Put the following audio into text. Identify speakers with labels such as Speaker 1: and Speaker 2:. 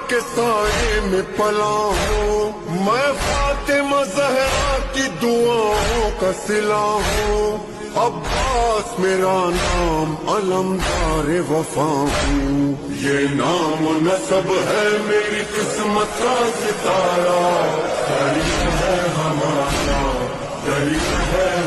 Speaker 1: के साए में पला हूँ, मैं फातिमा ज़हरा की दुआओं का सिला हूँ। अब्बास मेरा नाम, अलमदार वफा हूँ। ये नाम नसब है मेरी किस्मत का सितारा, दरिया है हमारा, दरिया है